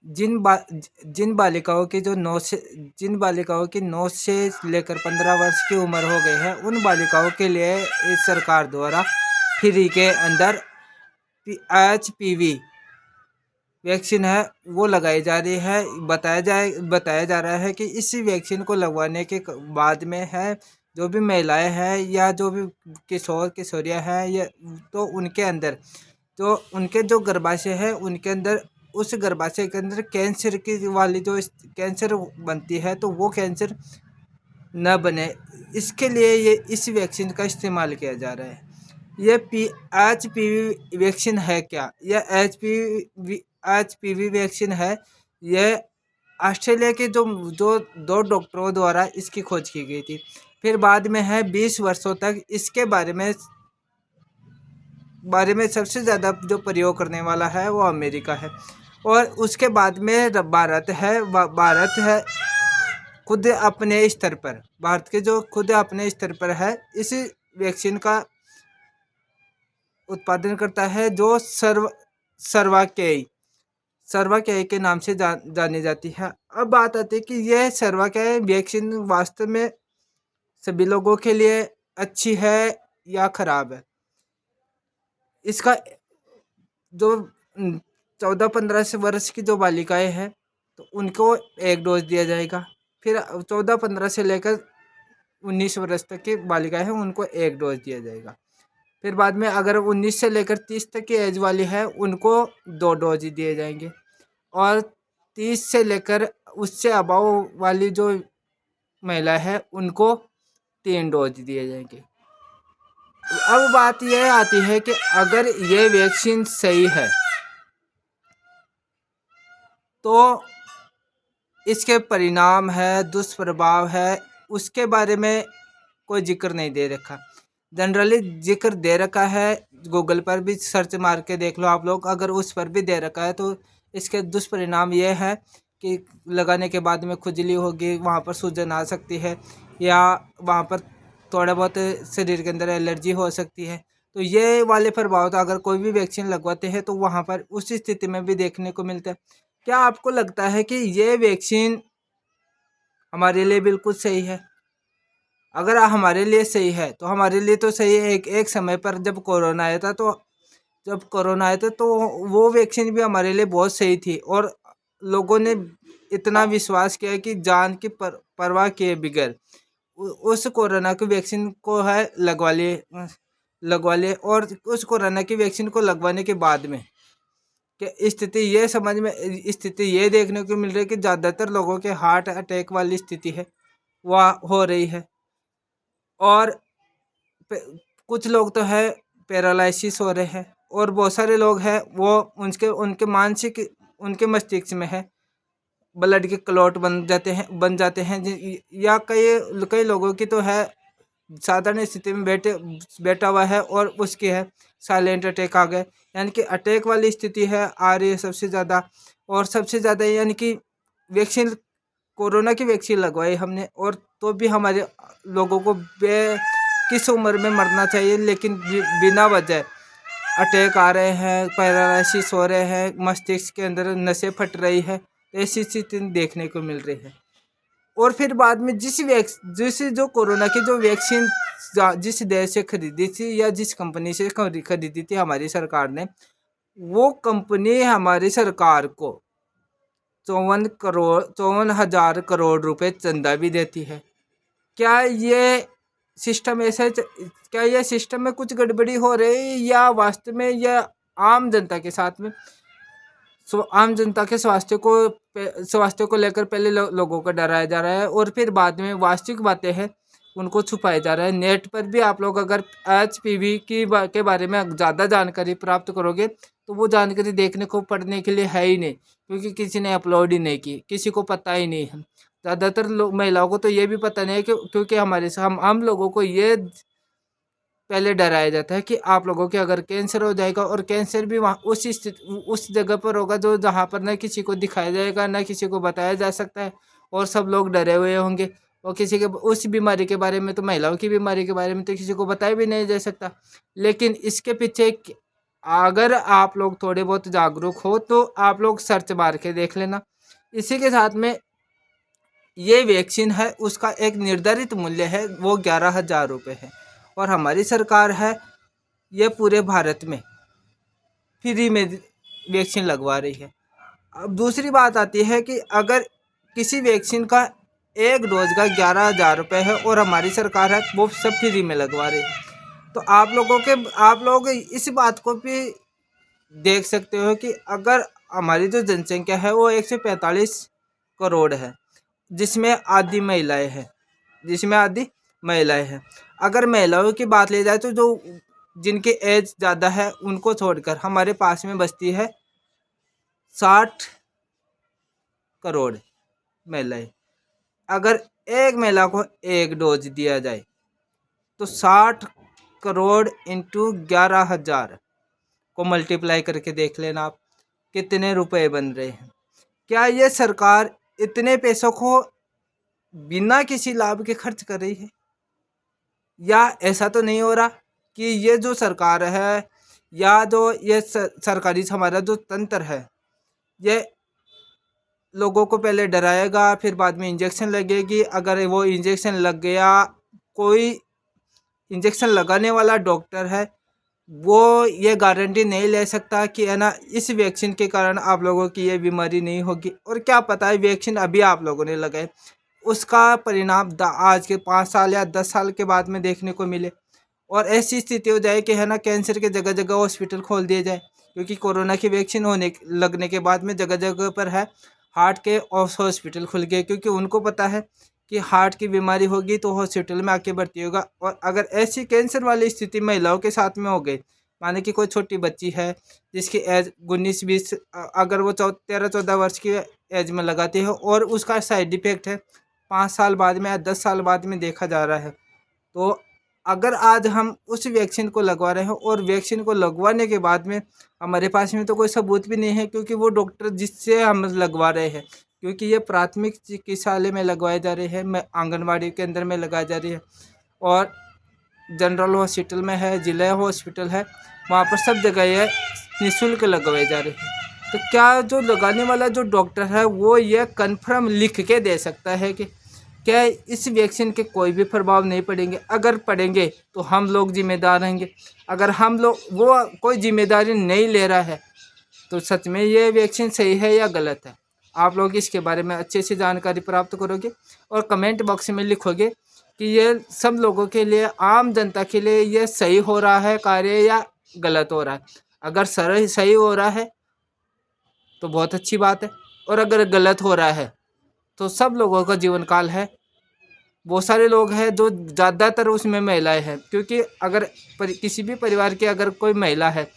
जिन बालिकाओं की जो 9 से जिन बालिकाओं की 9 से लेकर 15 वर्ष की उम्र हो गई है, उन बालिकाओं के लिए इस सरकार द्वारा फ्री के अंदर HPV वैक्सीन है वो लगाई जा रही है। बताया जा रहा है कि इसी वैक्सीन को लगवाने के बाद में है जो भी महिलाएं हैं या जो भी किशोर किशोरियां हैं, या तो उनके अंदर तो उनके जो गर्भाशय है उनके अंदर उस गर्भाशय के अंदर कैंसर की वाली जो कैंसर बनती है तो वो कैंसर न बने, इसके लिए ये इस वैक्सीन का इस्तेमाल किया जा रहा है। ये HPV वैक्सीन है क्या? यह HPV वैक्सीन है। यह ऑस्ट्रेलिया के जो जो 2 डॉक्टरों द्वारा इसकी खोज की गई थी। फिर बाद में है 20 वर्षों तक इसके बारे में सबसे ज़्यादा जो प्रयोग करने वाला है वो अमेरिका है, और उसके बाद में भारत है। भारत है खुद अपने स्तर पर, भारत के जो खुद अपने स्तर पर है इस वैक्सीन का उत्पादन करता है, जो सर्वाकेई के नाम से जानी जाती है। अब बात आती है कि यह सर्वाकेई वैक्सीन वास्तव में सभी लोगों के लिए अच्छी है या खराब है। इसका जो 14-15 से वर्ष की जो बालिकाएं हैं तो उनको एक डोज दिया जाएगा। फिर 14-15 से लेकर 19 वर्ष तक की बालिकाएं हैं उनको एक डोज दिया जाएगा। फिर बाद में अगर 19 से लेकर 30 तक की एज वाली है उनको 2 डोज दिए जाएंगे, और 30 से लेकर उससे अबाव वाली जो महिला है उनको 3 डोज दिए जाएंगे। अब बात यह आती है कि अगर ये वैक्सीन सही है तो इसके परिणाम है, दुष्प्रभाव है, उसके बारे में कोई जिक्र नहीं दे रखा। जनरली जिक्र दे रखा है, गूगल पर भी सर्च मार के देख लो आप लोग, अगर उस पर भी दे रखा है तो इसके दुष्परिणाम ये है कि लगाने के बाद में खुजली होगी, वहाँ पर सूजन आ सकती है, या वहाँ पर थोड़ा बहुत शरीर के अंदर एलर्जी हो सकती है। तो ये वाले प्रभाव तो अगर कोई भी वैक्सीन लगवाते हैं तो वहाँ पर उस स्थिति में भी देखने को मिलता है। क्या आपको लगता है कि ये वैक्सीन हमारे लिए बिल्कुल सही है? अगर हमारे लिए सही है तो हमारे लिए तो सही है। एक समय पर जब कोरोना आया था तो वो वैक्सीन भी हमारे लिए बहुत सही थी, और लोगों ने इतना विश्वास किया कि जान की परवाह किए बगैर उस कोरोना की वैक्सीन को है लगवा लिए। और उस कोरोना की वैक्सीन को लगवाने के बाद में कि स्थिति ये देखने को मिल रही है कि ज़्यादातर लोगों के हार्ट अटैक वाली स्थिति है वह हो रही है, और कुछ लोग तो है पैरालिसिस हो रहे हैं, और बहुत सारे लोग हैं वो उनके मस्तिष्क में है ब्लड के क्लॉट बन जाते हैं या कई लोगों की तो है साधारण स्थिति में बैठा हुआ है और उसकी है साइलेंट अटैक आ गए, यानी कि अटैक वाली स्थिति है आ रही है सबसे ज़्यादा। और सबसे ज़्यादा यानी कि वैक्सीन कोरोना की वैक्सीन लगवाई हमने, और तो भी हमारे लोगों को किस उम्र में मरना चाहिए, लेकिन बिना वजह अटैक आ रहे हैं, पैरालिसिस हो रहे हैं, मस्तिष्क के अंदर नसें फट रही है, ऐसी स्थिति देखने को मिल रही है। और फिर बाद में जिस जो कोरोना की जो वैक्सीन जिस देश से खरीदी थी या जिस कंपनी से खरीदी थी हमारी सरकार ने, वो कंपनी हमारी सरकार को 54,000 करोड़ रुपए चंदा भी देती है। क्या ये सिस्टम क्या ये सिस्टम में कुछ गड़बड़ी हो रही है, या वास्तव में यह आम जनता के साथ में आम जनता के स्वास्थ्य को लेकर पहले लोगों को डराया जा रहा है, और फिर बाद में वास्तविक बातें हैं उनको छुपाया जा रहा है। नेट पर भी आप लोग अगर HPV के बारे में ज़्यादा जानकारी प्राप्त करोगे तो वो जानकारी देखने को पढ़ने के लिए है ही नहीं, क्योंकि किसी ने अपलोड ही नहीं की, किसी को पता ही नहीं है। ज़्यादातर महिलाओं को तो ये भी पता नहीं है क्योंकि हम लोगों को ये पहले डराया जाता है कि आप लोगों के अगर कैंसर हो जाएगा, और कैंसर भी वहाँ उस जगह पर होगा जो जहाँ पर न किसी को दिखाया जाएगा न किसी को बताया जा सकता है, और सब लोग डरे हुए होंगे। और किसी के उस बीमारी के बारे में तो महिलाओं की बीमारी के बारे में तो किसी को बताया भी नहीं जा सकता। लेकिन इसके पीछे अगर आप लोग थोड़े बहुत जागरूक हो तो आप लोग सर्च मार के देख लेना। इसी के साथ में ये वैक्सीन है उसका एक निर्धारित मूल्य है, वो 11,000 रुपये है। और हमारी सरकार है ये पूरे भारत में फ्री में वैक्सीन लगवा रही है। अब दूसरी बात आती है कि अगर किसी वैक्सीन का एक डोज का 11,000 रुपये है और हमारी सरकार है वो सब फ्री में लगवा रही है, तो आप लोग इस बात को भी देख सकते हो कि अगर हमारी जो जनसंख्या है वो 145 करोड़ है, जिसमें आधी महिलाएं हैं। अगर महिलाओं की बात ली जाए तो जो जिनकी एज ज़्यादा है उनको छोड़कर हमारे पास में बचती है 60 करोड़ महिलाएं। अगर एक महिला को एक डोज दिया जाए तो 60 करोड़ इंटू 11,000 को मल्टीप्लाई करके देख लेना आप कितने रुपए बन रहे हैं। क्या ये सरकार इतने पैसों को बिना किसी लाभ के खर्च कर रही है? या ऐसा तो नहीं हो रहा कि ये जो सरकार है या जो ये सरकारी हमारा जो तंत्र है ये लोगों को पहले डराएगा, फिर बाद में इंजेक्शन लगेगी। अगर वो इंजेक्शन लग गया, कोई इंजेक्शन लगाने वाला डॉक्टर है वो ये गारंटी नहीं ले सकता कि है ना इस वैक्सीन के कारण आप लोगों की ये बीमारी नहीं होगी। और क्या पता है वैक्सीन अभी आप लोगों ने लगाए उसका परिणाम आज के 5 साल या 10 साल के बाद में देखने को मिले, और ऐसी स्थिति हो जाए कि है ना कैंसर के जगह जगह हॉस्पिटल खोल दिए जाए। क्योंकि कोरोना की वैक्सीन लगने के बाद में जगह जगह पर है हार्ट के हॉस्पिटल खुल गए, क्योंकि उनको पता है कि हार्ट की बीमारी होगी तो हॉस्पिटल में आके भर्ती होगा। और अगर ऐसी कैंसर वाली स्थिति महिलाओं के साथ में हो गई, माने कि कोई छोटी बच्ची है जिसकी एज 19-20, अगर वो 13-14 वर्ष की एज में लगाती है और उसका साइड इफेक्ट है 5 साल बाद में या 10 साल बाद में देखा जा रहा है, तो अगर आज हम उस वैक्सीन को लगवा रहे हैं और वैक्सीन को लगवाने के बाद में हमारे पास में तो कोई सबूत भी नहीं है, क्योंकि वो डॉक्टर जिससे हम लगवा रहे हैं, क्योंकि ये प्राथमिक चिकित्सालय में लगवाए जा रहे हैं, मैं आंगनबाड़ी के अंदर में लगाई जा रही है और जनरल हॉस्पिटल में है, जिला हॉस्पिटल है, वहाँ पर सब जगह ये निःशुल्क लगवाए जा रहे हैं। तो क्या जो लगाने वाला जो डॉक्टर है वो ये कन्फर्म लिख के दे सकता है कि क्या इस वैक्सीन के कोई भी प्रभाव नहीं पड़ेंगे? अगर पड़ेंगे तो हम लोग जिम्मेदार रहेंगे। अगर हम लोग वो कोई जिम्मेदारी नहीं ले रहा है तो सच में ये वैक्सीन सही है या गलत है? आप लोग इसके बारे में अच्छे से जानकारी प्राप्त करोगे और कमेंट बॉक्स में लिखोगे कि ये सब लोगों के लिए, आम जनता के लिए ये सही हो रहा है कार्य या गलत हो रहा है। अगर सही हो रहा है तो बहुत अच्छी बात है, और अगर गलत हो रहा है तो सब लोगों का जीवन काल है। बहुत सारे लोग हैं जो ज़्यादातर उसमें महिलाएं हैं, क्योंकि अगर किसी भी परिवार की अगर कोई महिला है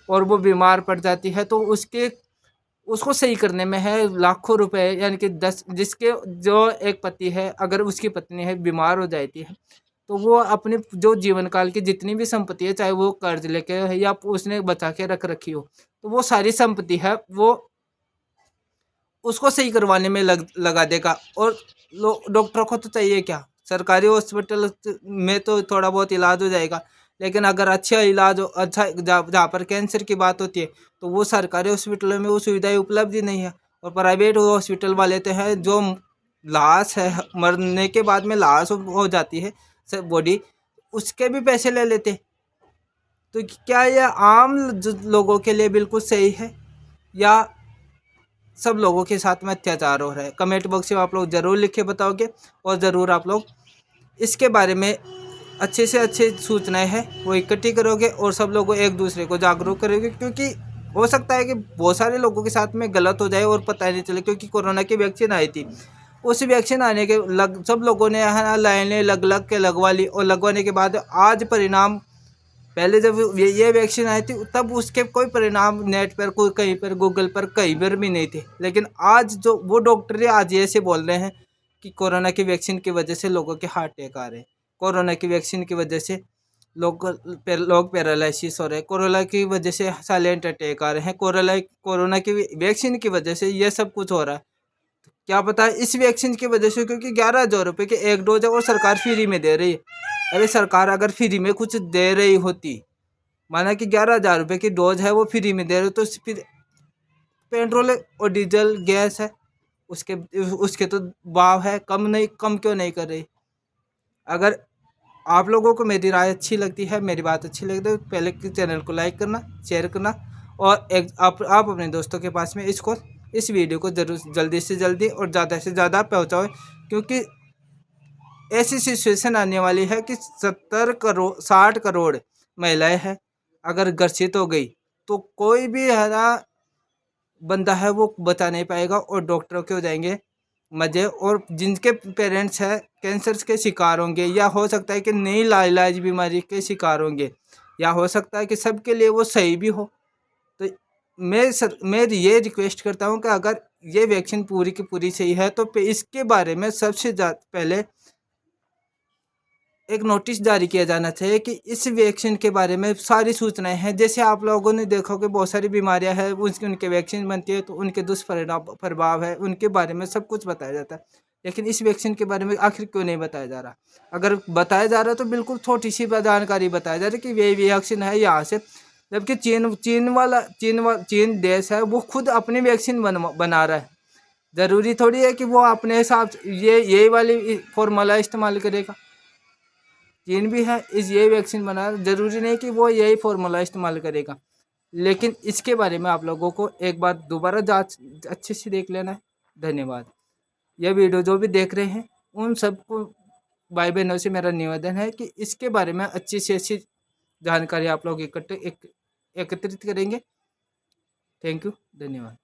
और वो बीमार पड़ जाती है तो उसको सही करने में है लाखों रुपए, यानी कि 10 जिसके जो एक पति है अगर उसकी पत्नी है बीमार हो जाती है तो वो अपने जो जीवन काल की जितनी भी संपत्ति है, चाहे वो कर्ज लेके है या उसने बचा के रख रखी हो, तो वो सारी संपत्ति है वो उसको सही करवाने में लगा देगा। और डॉक्टर को तो चाहिए क्या, सरकारी हॉस्पिटल में तो थोड़ा बहुत इलाज हो जाएगा, लेकिन अगर अच्छा इलाज हो, अच्छा जहाँ पर कैंसर की बात होती है तो वो सरकारी हॉस्पिटलों में वो सुविधाएं उपलब्ध ही नहीं है। और प्राइवेट हॉस्पिटल वाले तो हैं जो लाश है, मरने के बाद में लाश हो जाती है बॉडी, उसके भी पैसे ले लेते। तो क्या यह आम लोगों के लिए बिल्कुल सही है या सब लोगों के साथ में अत्याचार हो रहा है? कमेंट बॉक्स में आप लोग ज़रूर लिख के बताओगे और ज़रूर आप लोग इसके बारे में अच्छे से अच्छे सूचनाएं हैं वो इकट्ठी करोगे और सब लोगों एक दूसरे को जागरूक करोगे, क्योंकि हो सकता है कि बहुत सारे लोगों के साथ में गलत हो जाए और पता ही नहीं चले। क्योंकि कोरोना की वैक्सीन आई थी, उस वैक्सीन आने के सब लोगों ने यहाँ लाइनें लग के लगवा ली, और लगवाने के बाद आज परिणाम, पहले जब ये वैक्सीन आई थी तब उसके कोई परिणाम नेट पर, कोई कहीं पर, गूगल पर कहीं पर भी नहीं थे। लेकिन आज जो वो डॉक्टर आज ऐसे बोल रहे हैं कि कोरोना की वैक्सीन की वजह से लोगों के हार्ट अटैक आ रहे हैं, कोरोना की वैक्सीन की वजह से लोग पैरालिसिस हो रहे हैं, कोरोना की वजह से साइलेंट अटैक आ रहे हैं, कोरोना की वैक्सीन की वजह से ये सब कुछ हो रहा है। क्या पता है इस वैक्सीन की वजह से, क्योंकि 11,000 रुपये के एक डोज है और सरकार फ्री में दे रही है। अरे सरकार अगर फ्री में कुछ दे रही होती, माना कि 11,000 रुपये की डोज है वो फ्री में दे रहे हो, तो फिर पेट्रोल और डीजल गैस है उसके उसके तो भाव है, कम क्यों नहीं कर रही। अगर आप लोगों को मेरी राय अच्छी लगती है, मेरी बात अच्छी लगती है, तो पहले चैनल को लाइक करना, शेयर करना, और आप अपने दोस्तों के पास में इस वीडियो को जरूर जल्दी से जल्दी और ज़्यादा से ज़्यादा पहुँचाओ, क्योंकि ऐसी सिचुएशन आने वाली है कि 60 करोड़ महिलाएं हैं, अगर ग्रसित हो गई तो कोई भी हरा बंदा है वो बता नहीं पाएगा, और डॉक्टरों के हो जाएंगे मजे, और जिनके पेरेंट्स हैं कैंसर के शिकार होंगे, या हो सकता है कि नई लाइलाज बीमारी के शिकार होंगे, या हो सकता है कि सबके लिए वो सही भी हो। तो मैं ये रिक्वेस्ट करता हूँ कि अगर ये वैक्सीन पूरी की पूरी सही है तो इसके बारे में सबसे पहले एक नोटिस जारी किया जाना चाहिए कि इस वैक्सीन के बारे में सारी सूचनाएं हैं। जैसे आप लोगों ने देखा कि बहुत सारी बीमारियां हैं उनके वैक्सीन बनती है तो उनके दुष्परिणाम प्रभाव है, उनके बारे में सब कुछ बताया जाता है, लेकिन इस वैक्सीन के बारे में आखिर क्यों नहीं बताया जा रहा। अगर बताया जा रहा है तो बिल्कुल छोटी सी जानकारी बताया जा रहा है कि ये वैक्सीन है यहाँ से, जबकि चीन देश है वो खुद अपनी वैक्सीन बना रहा है। ज़रूरी थोड़ी है कि वो अपने हिसाब से यही वाली फॉर्मूला इस्तेमाल करेगा। चीन भी है ये वैक्सीन बना, जरूरी नहीं कि वो यही फॉर्मूला इस्तेमाल करेगा। लेकिन इसके बारे में आप लोगों को एक बार दोबारा जांच अच्छे से देख लेना है। धन्यवाद। यह वीडियो जो भी देख रहे हैं उन सबको भाई बहनों से मेरा निवेदन है कि इसके बारे में अच्छी से अच्छी जानकारी आप लोग एकत्रित करेंगे। थैंक यू, धन्यवाद।